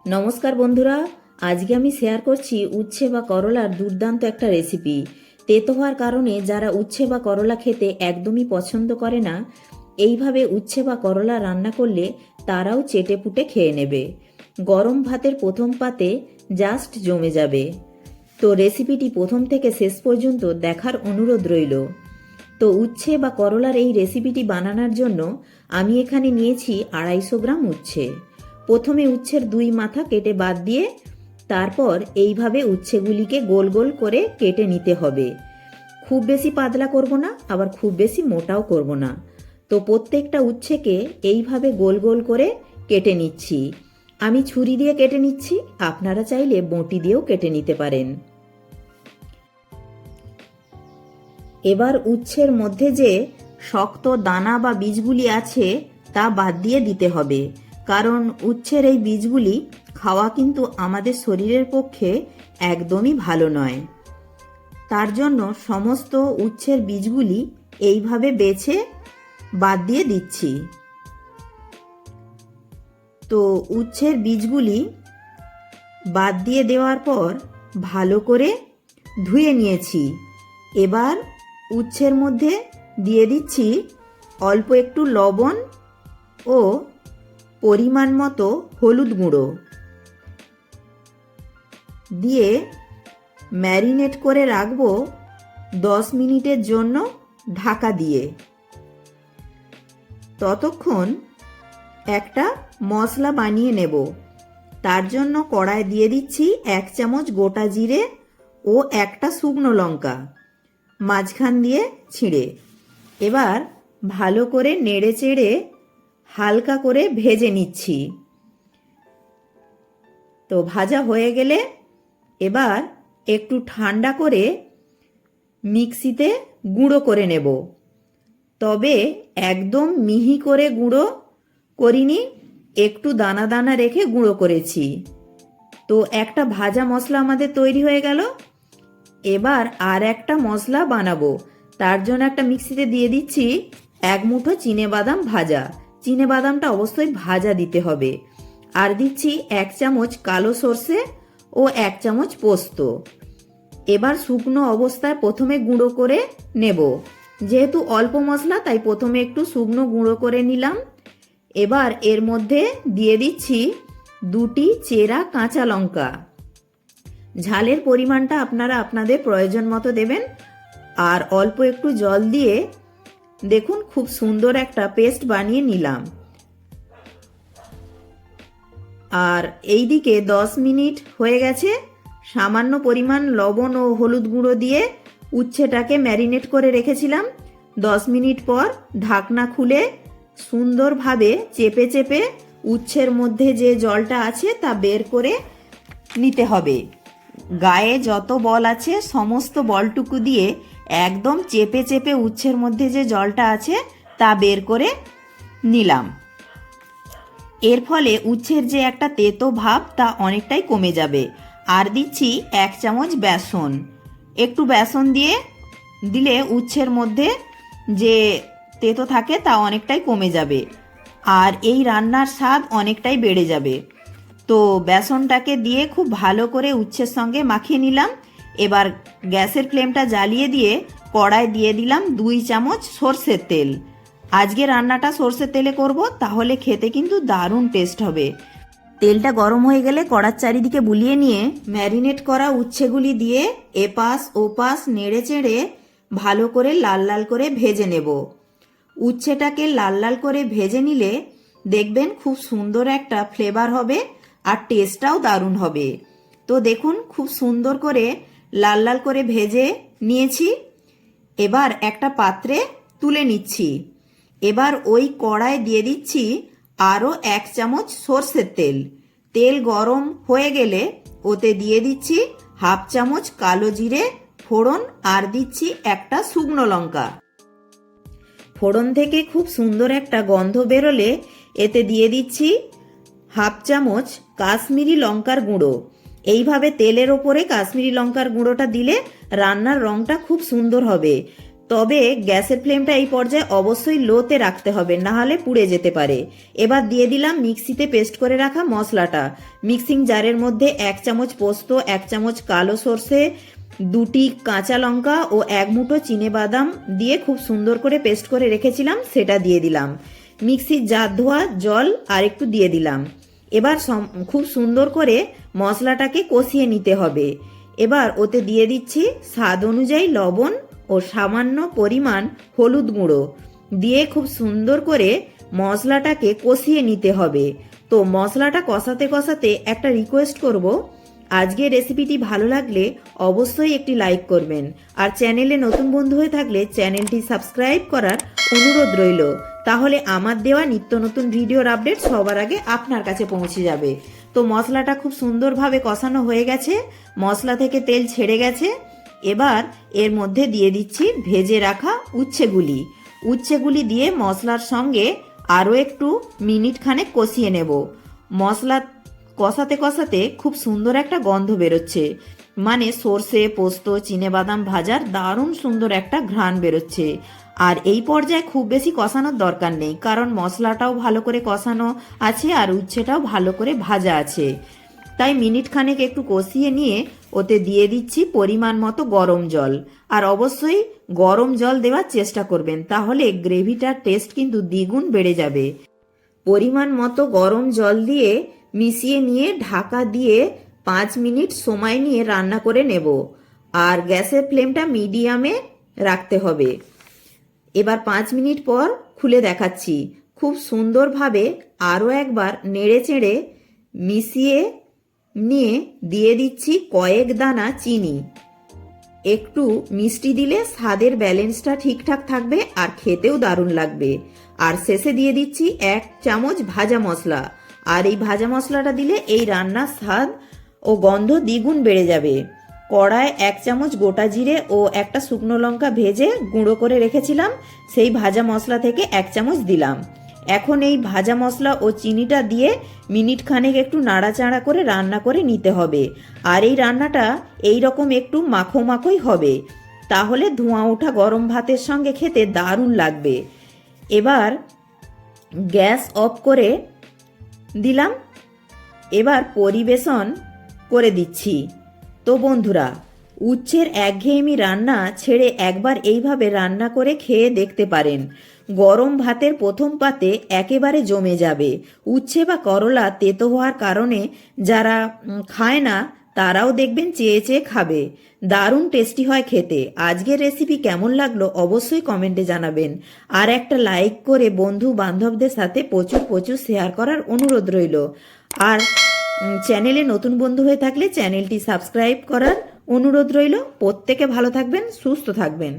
নমস্কার বন্ধুরা, আজকে আমি শেয়ার করছি উচ্ছে বা করলার দুর্দান্ত একটা রেসিপি। তেতো হওয়ার কারণে যারা উচ্ছে বা করলা খেতে একদমই পছন্দ করে না, এইভাবে উচ্ছে বা করলা রান্না করলে তারাও চেটেপুটে খেয়ে নেবে। গরম ভাতের প্রথম পাতে জাস্ট জমে যাবে। তো রেসিপিটি প্রথম থেকে শেষ পর্যন্ত দেখার অনুরোধ রইল। তো উচ্ছে বা করলার এই রেসিপিটি বানানোর জন্য আমি এখানে নিয়েছি 250 গ্রাম উচ্ছে। প্রথমে উচ্ছের 2 মাথা কেটে বাদ দিয়ে তারপর এইভাবে উচ্ছেগুলিকে গোল গোল করে কেটে নিতে হবে। খুব বেশি পাতলা করব না, আবার খুব বেশি মোটাও করব না। তো প্রত্যেকটা উচ্ছেকে এইভাবে গোল গোল করে কেটে নিচ্ছি। আমি ছুরি দিয়ে কেটে নিচ্ছি, আপনারা চাইলে বঁটি দিয়েও কেটে নিতে পারেন। এবার উচ্ছের মধ্যে যে শক্ত দানা বা বীজগুলি আছে তা বাদ দিয়ে দিতে হবে, কারণ উচ্ছের এই বীজগুলি খাওয়া কিন্তু আমাদের শরীরের পক্ষে একদমই ভালো নয়। তার জন্য সমস্ত উচ্ছের বীজগুলি এইভাবে বেছে বাদ দিয়ে দিচ্ছি। তো উচ্ছের বীজগুলি বাদ দিয়ে দেওয়ার পর ভালো করে ধুয়ে নিয়েছি। এবার উচ্ছের মধ্যে দিয়ে দিচ্ছি অল্প একটু লবণ ও পরিমাণ মতো হলুদ গুঁড়ো দিয়ে ম্যারিনেট করে রাখবো 10 মিনিটের জন্য ঢাকা দিয়ে। ততক্ষণ একটা মশলা বানিয়ে নেব। তার জন্য কড়াই দিয়ে দিচ্ছি 1 চামচ গোটা জিরে ও একটা শুকনো লঙ্কা মাঝখান দিয়ে ছিঁড়ে। এবার ভালো করে নেড়ে চেড়ে হালকা করে ভেজে নিচ্ছি। তো ভাজা হয়ে গেলে এবার একটু ঠান্ডা করে মিক্সিতে গুঁড়ো করে নেব। তবে একদম মিহি করে গুঁড়ো করিনি, একটু দানা দানা রেখে গুঁড়ো করেছি। তো একটা ভাজা মশলা আমাদের তৈরি হয়ে গেল। এবার আর একটা মশলা বানাবো। তার জন্য একটা মিক্সিতে দিয়ে দিচ্ছি 1 মুঠো চিনেবাদাম ভাজা। চিনেবাদামটা অবশ্যই ভাজা দিতে হবে। আর দিচ্ছি 1 চামচ কালো সর্ষে ও 1 চামচ পোস্ত। এবার শুকনো অবস্থায় প্রথমে গুঁড়ো করে নেব। যেহেতু অল্প মশলা তাই প্রথমে একটু শুকনো গুঁড়ো করে নিলাম। এবার এর মধ্যে দিয়ে দিচ্ছি 2টি চেরা কাঁচা লঙ্কা। ঝালের পরিমাণটা আপনারা আপনাদের প্রয়োজন মতো দেবেন। আর অল্প একটু জল দিয়ে দেখুন খুব সুন্দর একটা পেস্ট বানিয়ে নিলাম। আর এইদিকে 10 মিনিট হয়ে গেছে। সামান্য পরিমাণ লবণ ও হলুদ গুঁড়ো দিয়ে উচ্ছেটাকে ম্যারিনেট করে রেখেছিলাম। 10 মিনিট পর ঢাকনা খুলে সুন্দরভাবে চেপে চেপে উচ্ছের মধ্যে যে জলটা আছে তা বের করে নিতে হবে। গায়ে যত বল আছে সমস্ত বলটুকু দিয়ে একদম চেপে চেপে উচ্ছের মধ্যে যে জলটা আছে তা বের করে নিলাম। এর ফলে উচ্ছের যে একটা তেতো ভাব তা অনেকটাই কমে যাবে। আর দিচ্ছি 1 চামচ বেসন। একটু বেসন দিয়ে দিলে উচ্ছের মধ্যে যে তেতো থাকে তা অনেকটাই কমে যাবে, আর এই রান্নার স্বাদ অনেকটাই বেড়ে যাবে। তো বেসনটাকে দিয়ে খুব ভালো করে উচ্ছের সঙ্গে মাখিয়ে নিলাম। এবার গ্যাসের ফ্লেমটা জ্বালিয়ে দিয়ে কড়ায় দিয়ে দিলাম 2 চামচ সর্ষের তেল। আজকে রান্নাটা সর্ষের তেলে করব, তাহলে খেতে কিন্তু দারুণ টেস্ট হবে। তেলটা গরম হয়ে গেলে কড়ার চারিদিকে বুলিয়ে নিয়ে ম্যারিনেট করা উচ্ছেগুলি দিয়ে এপাশ ওপাশ নেড়ে চেড়ে ভালো করে লাল লাল করে ভেজে নেব। উচ্ছেটাকে লাল লাল করে ভেজে নিলে দেখবেন খুব সুন্দর একটা ফ্লেভার হবে আর টেস্টটাও দারুণ হবে। তো দেখুন খুব সুন্দর করে লাল লাল করে ভেজে নিয়েছি। এবার একটা পাত্রে তুলে নিচ্ছি। এবার ওই কড়ায় দিয়ে দিচ্ছি আরও 1 চামচ সর্ষের তেল। তেল গরম হয়ে গেলে ওতে দিয়ে দিচ্ছি 1/2 চামচ কালো জিরে ফোড়ন আর দিচ্ছি একটা শুকনো লঙ্কা। ফোড়ন থেকে খুব সুন্দর একটা গন্ধ বেরোলে এতে দিয়ে দিচ্ছি 1/2 চামচ কাশ্মীরি লঙ্কার গুঁড়ো। এইভাবে তেলের ওপরে কাশ্মীরি লঙ্কার গুঁড়োটা দিলে রান্নার রঙটা খুব সুন্দর হবে। তবে গ্যাসের ফ্লেমটা এই পর্যায়ে অবশ্যই লোতে রাখতে হবে, না হলে পুড়ে যেতে পারে। এবার দিয়ে দিলাম মিক্সিতে পেস্ট করে রাখা মশলাটা। মিক্সিং জারের মধ্যে 1 চামচ পোস্ত, 1 চামচ কালো সর্ষে, 2টি কাঁচা লঙ্কা ও 1 মুঠো চিনেবাদাম দিয়ে খুব সুন্দর করে পেস্ট করে রেখেছিলাম, সেটা দিয়ে দিলাম। মিক্সির জার ধোয়া জল আর একটু দিয়ে দিলাম। এবার খুব সুন্দর করে মশলাটাকে কষিয়ে নিতে হবে। এবার ওতে দিয়ে দিচ্ছি স্বাদ অনুযায়ী লবণ ও সামান্য পরিমাণ হলুদ গুঁড়ো দিয়ে খুব সুন্দর করে মশলাটাকে কষিয়ে নিতে হবে। তো মশলাটা কষাতে কষাতে একটা রিকোয়েস্ট করব, আজকের রেসিপিটি ভালো লাগলে অবশ্যই একটি লাইক করবেন, আর চ্যানেলে নতুন বন্ধু হয়ে থাকলে চ্যানেলটি সাবস্ক্রাইব করার অনুরোধ রইল। তাহলে আমার দেওয়া নিত্য নতুন ভিডিওর আপডেট সবার আগে আপনার কাছে পৌঁছে যাবে। তো মশলাটা খুব সুন্দরভাবে কষানো হয়ে গেছে, মশলা থেকে তেল ছেড়ে গেছে। এবার এর মধ্যে দিয়ে দিচ্ছি ভেজে রাখা উচ্ছেগুলি। উচ্ছেগুলি দিয়ে মশলার সঙ্গে আরও একটু মিনিট খানেক কষিয়ে নেব। মশলা কষাতে কষাতে খুব সুন্দর একটা গন্ধ বেরোচ্ছে, মানে সর্ষে পোস্ত চিনেবাদাম ভাজার দারুণ সুন্দর একটা ঘ্রাণ বেরোচ্ছে। আর এই পর্যায়ে খুব বেশি কষানোর দরকার নেই, কারণ মশলাটাও ভালো করে কষানো আছে আর উচ্ছেটাও ভালো করে ভাজা আছে। তাই মিনিট খানেক একটু কষিয়ে নিয়ে ওতে দিয়ে দিচ্ছি পরিমাণ মতো গরম জল। আর অবশ্যই গরম জল দেওয়ার চেষ্টা করবেন, তাহলে গ্রেভিটার টেস্ট কিন্তু দ্বিগুণ বেড়ে যাবে। পরিমাণ মতো গরম জল দিয়ে মিশিয়ে নিয়ে ঢাকা দিয়ে 5 মিনিট সময় নিয়ে রান্না করে নেব। আর গ্যাসের ফ্লেমটা মিডিয়ামে রাখতে হবে। এবার 5 মিনিট পর খুলে দেখাচ্ছি। খুব সুন্দরভাবে আরও একবার নেড়ে চেড়ে মিশিয়ে নিয়ে দিয়ে দিচ্ছি কয়েক দানা চিনি। একটু মিষ্টি দিলে স্বাদের ব্যালেন্সটা ঠিকঠাক থাকবে আর খেতেও দারুণ লাগবে। আর শেষে দিয়ে দিচ্ছি 1 চামচ ভাজা মশলা। আর এই ভাজা মশলাটা দিলে এই রান্নার স্বাদ ও গন্ধ দ্বিগুণ বেড়ে যাবে। কড়ায় 1 চামচ গোটা জিরে ও একটা শুকনো লঙ্কা ভেজে গুঁড়ো করে রেখেছিলাম, সেই ভাজা মশলা থেকে 1 চামচ দিলাম। এখন এই ভাজা মশলা ও চিনিটা দিয়ে মিনিট খানেক একটু নাড়াচাড়া করে রান্না করে নিতে হবে। আর এই রান্নাটা এই রকম একটু মাখো মাখোই হবে, তাহলে ধোঁয়া ওঠা গরম ভাতের সঙ্গে খেতে দারুণ লাগবে। এবার গ্যাস অফ করে দিলাম। এবার পরিবেশন করে দিচ্ছি। তো বন্ধুরা, উচ্ছের একঘেয়েমি রান্না ছেড়ে একবার এইভাবে রান্না করে খেয়ে দেখতে পারেন। গরম ভাতের প্রথম পাতে একেবারে জমে যাবে। উচ্ছে বা করলা তেতো হওয়ার কারণে যারা খায় না তারাও দেখবেন চেয়ে চেয়ে খাবে। দারুণ টেস্টি হয় খেতে। আজকের রেসিপি কেমন লাগলো অবশ্যই কমেন্টে জানাবেন। আর একটা লাইক করে বন্ধু বান্ধবদের সাথে প্রচুর প্রচুর শেয়ার করার অনুরোধ রইল। আর চ্যানেলে নতুন বন্ধু হয়ে থাকলে চ্যানেলটি সাবস্ক্রাইব করার অনুরোধ রইল। প্রত্যেকে ভালো থাকবেন, সুস্থ থাকবেন।